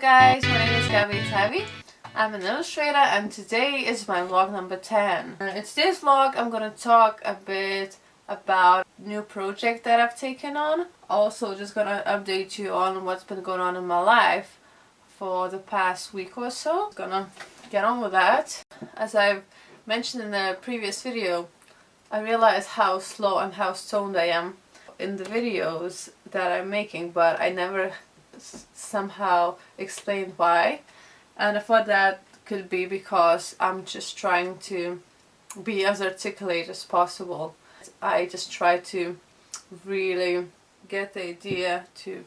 guys, my name is Gabby Tavi. I'm an illustrator and today is my vlog number 10. In today's vlog I'm going to talk a bit about new project that I've taken on. Also just going to update you on what's been going on in my life for the past week or so. Gonna get on with that. As I've mentioned in the previous video, I realize how slow and how stoned I am in the videos that I'm making, but I never somehow explained why, and I thought that could be because I'm just trying to be as articulate as possible. I just try to really get the idea to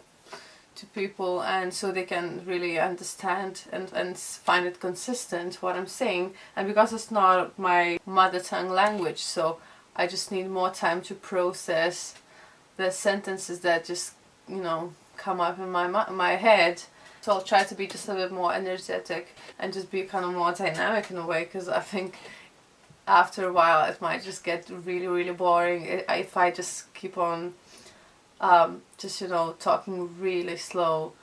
people, and so they can really understand and find it consistent what I'm saying. And because it's not my mother tongue language, so I just need more time to process the sentences that just, you know, come up in my head. So I'll try to be just a bit more energetic and just be kind of more dynamic in a way, because I think after a while it might just get really boring if I just keep on just, you know, talking really slow.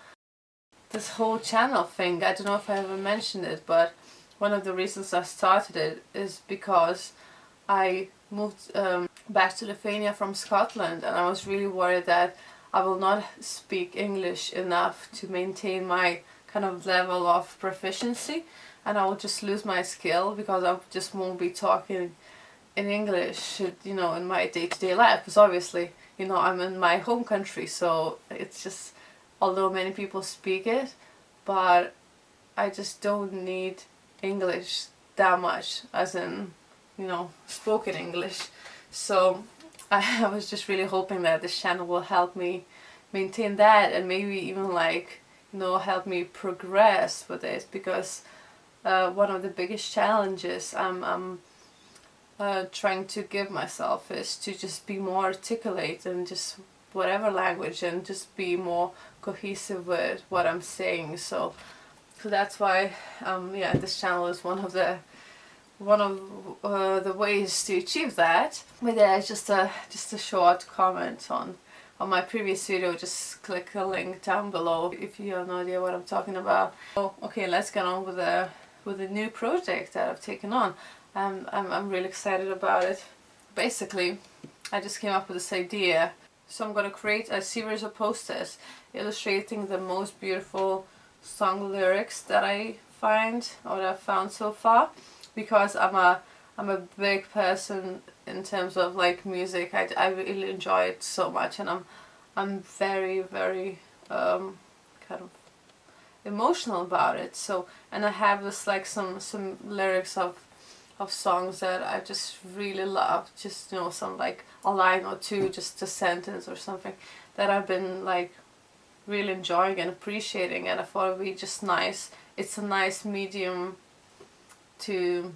This whole channel thing, I don't know if I ever mentioned it, but one of the reasons I started it is because I moved back to Lithuania from Scotland, and I was really worried that I will not speak English enough to maintain my kind of level of proficiency, and I will just lose my skill because I just won't be talking in English, you know, in my day-to-day life. Because obviously, you know, I'm in my home country, so it's just, although many people speak it, but I just don't need English that much, as in, you know, spoken English. So I was just really hoping that this channel will help me maintain that, and maybe even, like, you know, help me progress with it, because one of the biggest challenges I'm trying to give myself is to just be more articulate in just whatever language, and just be more cohesive with what I'm saying. So that's why yeah, this channel is one of the ways to achieve that. But yeah, it's just a short comment on my previous video. Just click the link down below if you have no idea what I'm talking about. So, okay, let's get on with the new project that I've taken on. I'm really excited about it. Basically, I just came up with this idea. So I'm going to create a series of posters illustrating the most beautiful song lyrics that I find, or that I've found so far. Because I'm a big person in terms of, like, music. I really enjoy it so much, and I'm very kind of emotional about it. So, and I have this, like, some lyrics of songs that I just really love. Just, you know, some, like, a line or two, just a sentence or something that I've been, like, really enjoying and appreciating, and I thought it would be just nice. It's a nice medium to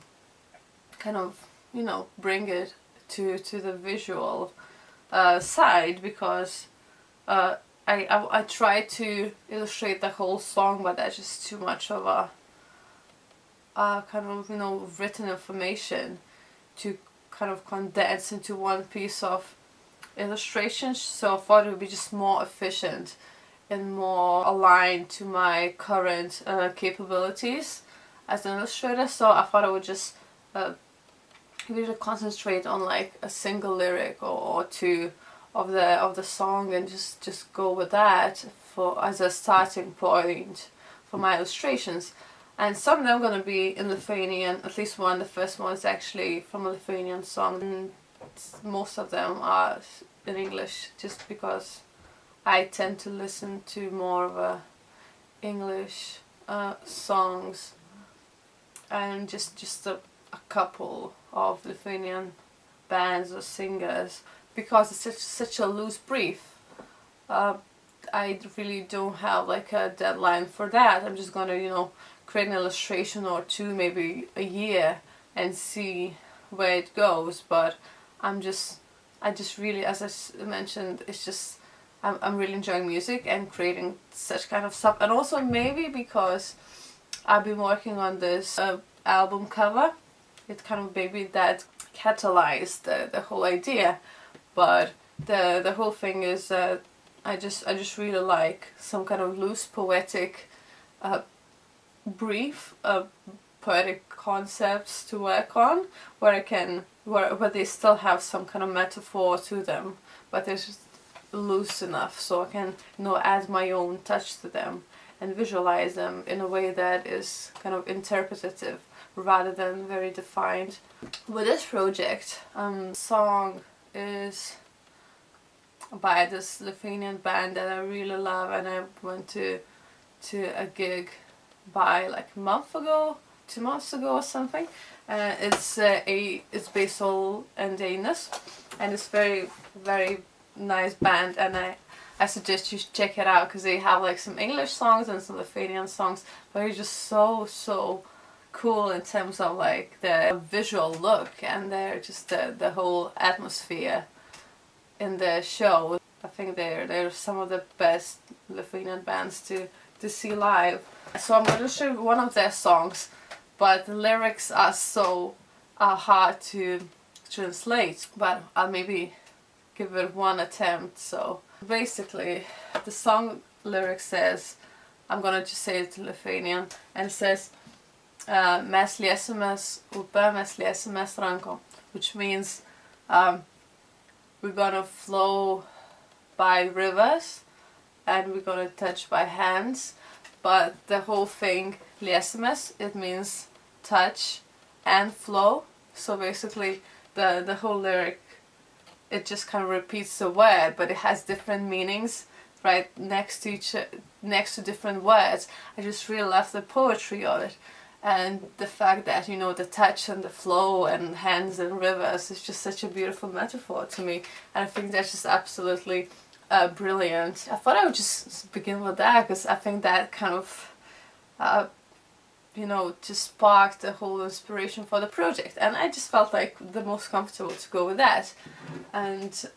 kind of, you know, bring it to the visual side, because I try to illustrate the whole song, but that's just too much of a kind of, you know, written information to kind of condense into one piece of illustration. So I thought it would be just more efficient and more aligned to my current capabilities as an illustrator. So I thought I would just really concentrate on, like, a single lyric or two of the song, and just go with that for as a starting point for my illustrations. And some of them are going to be in Lithuanian. At least one, the first one, is actually from a Lithuanian song, and most of them are in English, just because I tend to listen to more of English songs, and just a couple of Lithuanian bands or singers, because it's such a loose brief. I really don't have, like, a deadline for that. I'm just gonna, you know, create an illustration or two, maybe a year, and see where it goes. But I just really, as I mentioned, it's just I'm really enjoying music and creating such kind of stuff. And also maybe because I've been working on this album cover, it kind of maybe that catalyzed the whole idea. But the whole thing is that I just really like some kind of loose poetic brief poetic concepts to work on, where where they still have some kind of metaphor to them, but they're just loose enough so I can, you know, add my own touch to them and visualize them in a way that is kind of interpretative rather than very defined. With this project, song is by this Lithuanian band that I really love, and I went to a gig by like a month ago, 2 months ago or something. It's based all in Danish, and it's very nice band, and I suggest you check it out because they have like some English songs and some Lithuanian songs, but they're just so cool in terms of like the visual look, and they're just the whole atmosphere in the show. I think they're some of the best Lithuanian bands to see live. So I'm going to show you one of their songs, but the lyrics are hard to translate, but I'll maybe give it one attempt. So basically the song lyric says, I'm gonna just say it in Lithuanian, and it says mes liesimės upe, mes liesimės rankom, which means we're gonna flow by rivers and we're gonna touch by hands. But the whole thing, liesimės, it means touch and flow. So basically the whole lyric, it just kind of repeats the word, but it has different meanings right next to different words. I just really love the poetry of it, and the fact that, you know, the touch and the flow and hands and rivers is just such a beautiful metaphor to me, and I think that's just absolutely brilliant. I thought I would just begin with that because I think that kind of you know, just sparked the whole inspiration for the project, and I just felt like the most comfortable to go with that. And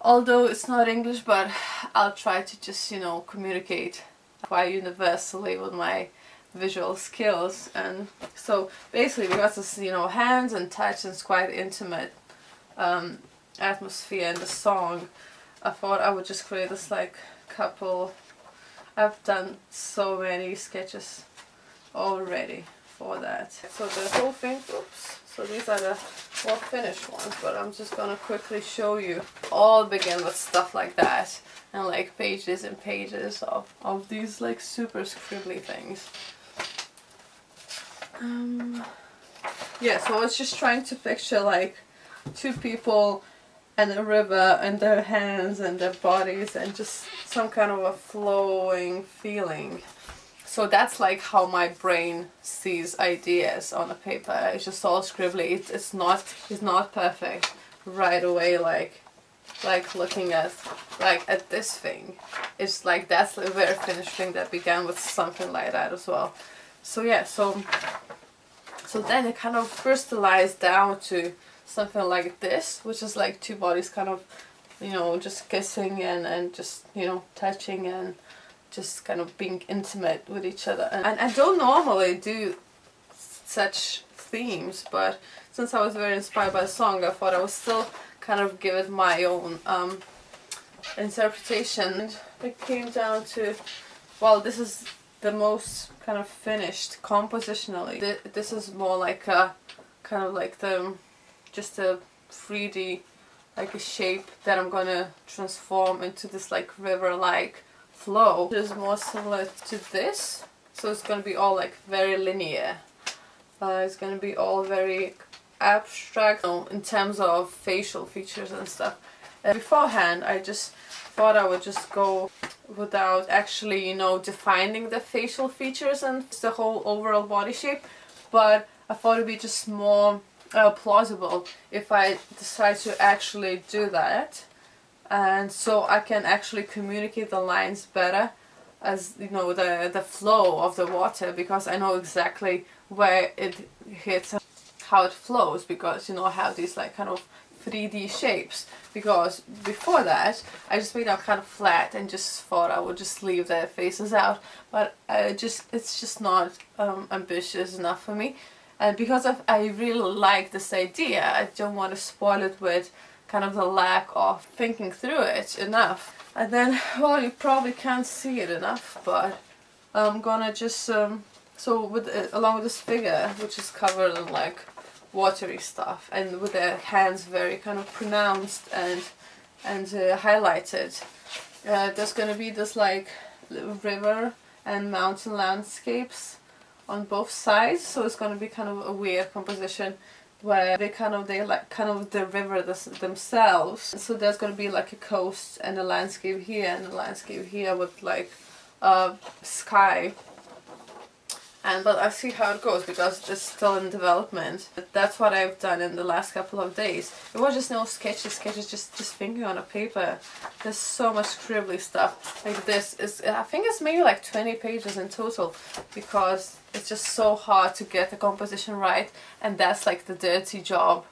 although it's not English, but I'll try to just, you know, communicate quite universally with my visual skills. And so basically, because it's, you know, hands and touch, and it's quite intimate atmosphere in the song, I thought I would just create this like couple. I've done so many sketches already for that. So the whole thing, oops, so these are the more finished ones, but I'm just gonna quickly show you. All begin with stuff like that, and like pages and pages of these like super scribbly things. Yeah, so I was just trying to picture like two people and a river and their hands and their bodies and just some kind of a flowing feeling. So that's like how my brain sees ideas on a paper. It's just all scribbly. It's not perfect right away, like looking at this thing. It's like that's the very finished thing that began with something like that as well. So yeah, so then it kind of crystallized down to something like this, which is like two bodies kind of, you know, just kissing and just, you know, touching and just kind of being intimate with each other. And I don't normally do such themes, but since I was very inspired by the song, I thought I would still kind of give it my own interpretation. It came down to, well, this is the most kind of finished compositionally. This is more like a kind of like just a 3D, like a shape that I'm gonna transform into this like river-like flow. It is more similar to this, so it's gonna be all like very linear. It's gonna be all very abstract, you know, in terms of facial features and stuff. Beforehand, I just thought I would just go without actually, you know, defining the facial features and the whole overall body shape, but I thought it'd be just more plausible if I decide to actually do that, and so I can actually communicate the lines better, as you know, the flow of the water, because I know exactly where it hits and how it flows, because, you know, I have these like kind of 3D shapes. Because before that I just made them kind of flat and just thought I would just leave their faces out, but it's just not ambitious enough for me. And because I really like this idea, I don't want to spoil it with kind of the lack of thinking through it enough. And then, well, you probably can't see it enough, but I'm gonna just so with along with this figure, which is covered in like watery stuff, and with the hands very kind of pronounced and highlighted, there's gonna be this like river and mountain landscapes on both sides, so it's gonna be kind of a weird composition where they like kind of the river themselves. So there's gonna be like a coast and a landscape here and a landscape here with like sky. But I'll see how it goes because it's still in development. But that's what I've done in the last couple of days. It was just no sketches, just thinking on a paper. There's so much scribbly stuff. Like this is, I think it's maybe like 20 pages in total, because it's just so hard to get the composition right, and that's like the dirty job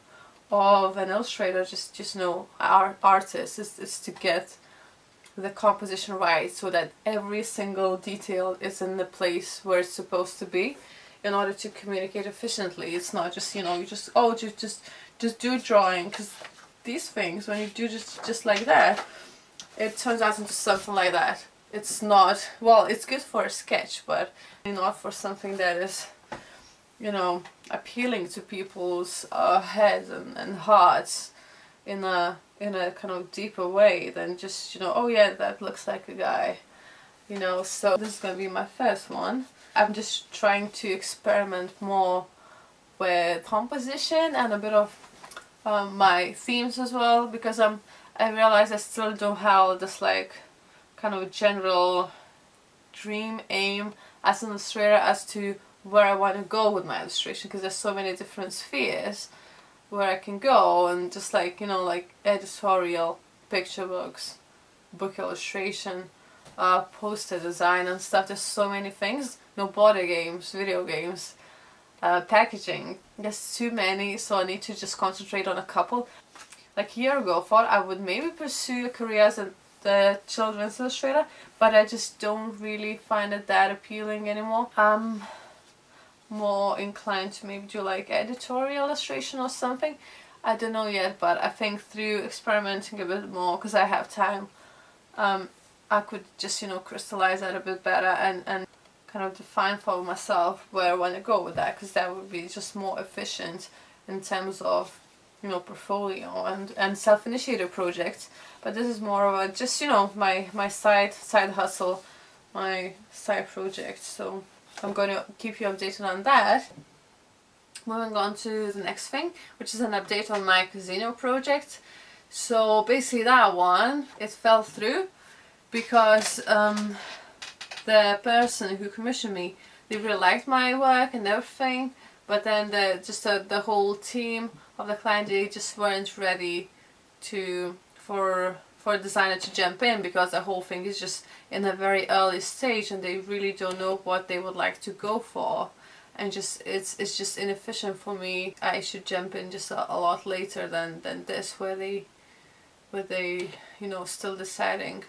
of an illustrator, just no artist, is to get the composition right, so that every single detail is in the place where it's supposed to be in order to communicate efficiently. It's not just, you know, you just just do drawing, because these things, when you do just like that, it turns out into something like that. It's not, well, it's good for a sketch, but not for something that is, you know, appealing to people's heads and hearts in a kind of deeper way than just, you know, oh yeah, that looks like a guy, you know. So this is going to be my first one. I'm just trying to experiment more with composition and a bit of my themes as well, because I realize I still don't have this like kind of general dream aim as an illustrator as to where I want to go with my illustration, because there's so many different spheres where I can go, and just like, you know, like editorial, picture books, book illustration, poster design and stuff. There's so many things. No, body games, video games, packaging. There's too many, so I need to just concentrate on a couple. Like a year ago, I thought I would maybe pursue a career as the children's illustrator, but I just don't really find it that appealing anymore. I'm more inclined to maybe do like editorial illustration or something. I don't know yet, but I think through experimenting a bit more, because I have time, I could just, you know, crystallize that a bit better and kind of define for myself where I want to go with that, because that would be just more efficient in terms of, you know, portfolio and self-initiated projects. But this is more of a just, you know, my side hustle, my side project. So I'm going to keep you updated on that. Moving on to the next thing, which is an update on my casino project. So basically that one, it fell through because the person who commissioned me, they really liked my work and everything, but then the whole team of the client, they just weren't ready for a designer to jump in, because the whole thing is just in a very early stage and they really don't know what they would like to go for, and just it's just inefficient for me. I should jump in just a lot later than this, where they you know, still deciding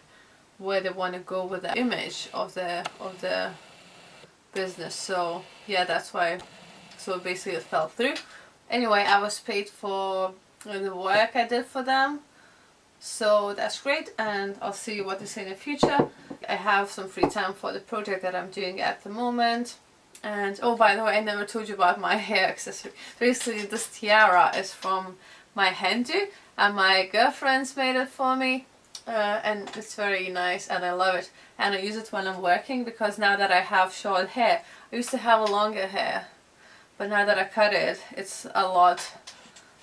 where they want to go with the image of the business. So yeah, that's why. So basically it fell through. Anyway, I was paid for the work I did for them, so that's great, and I'll see what they say in the future. I have some free time for the project that I'm doing at the moment. And oh, by the way, I never told you about my hair accessory. Basically, this tiara is from my Hindu, and my girlfriend's made it for me, and it's very nice and I love it, and I use it when I'm working, because now that I have short hair, I used to have a longer hair, but now that I cut it, it's a lot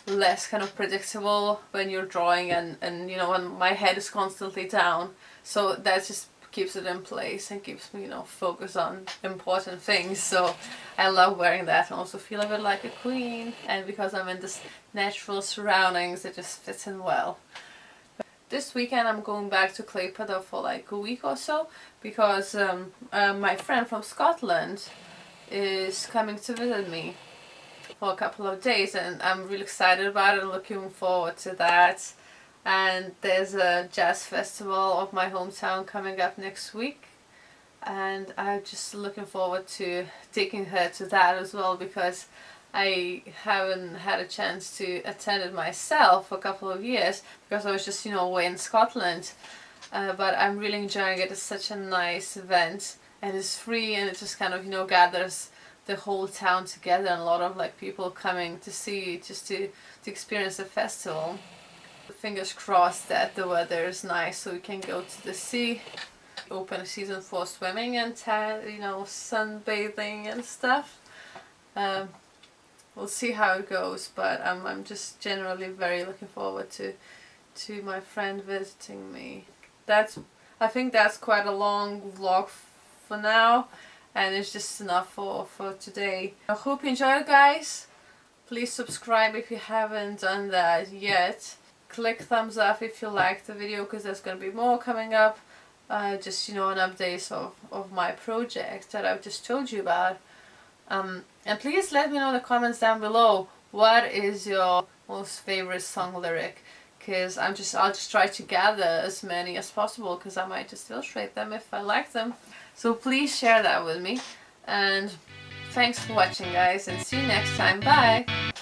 less kind of predictable when you're drawing, and you know, when my head is constantly down, so that just keeps it in place and keeps me, you know, focused on important things. So I love wearing that and also feel a bit like a queen, and because I'm in this natural surroundings, it just fits in well. This weekend I'm going back to Klaipėda for like a week or so, because my friend from Scotland is coming to visit me for a couple of days, and I'm really excited about it, looking forward to that. And there's a jazz festival of my hometown coming up next week, and I'm just looking forward to taking her to that as well, because I haven't had a chance to attend it myself for a couple of years, because I was just, you know, away in Scotland. But I'm really enjoying it. It's such a nice event, and it's free, and it just kind of, you know, gathers the whole town together, and a lot of like people coming to see, just to experience the festival. Fingers crossed that the weather is nice so we can go to the sea. Open season for swimming and you know, sunbathing and stuff. We'll see how it goes, but I'm just generally very looking forward to my friend visiting me. I think that's quite a long vlog for now, and it's just enough for today. I hope you enjoyed, guys. Please subscribe if you haven't done that yet. Click thumbs up if you liked the video, because there's going to be more coming up. Just, you know, an update of my project that I've just told you about. And please let me know in the comments down below, what is your most favorite song lyric, because I'll just try to gather as many as possible, because I might just illustrate them if I like them. So please share that with me, and thanks for watching, guys, and see you next time. Bye!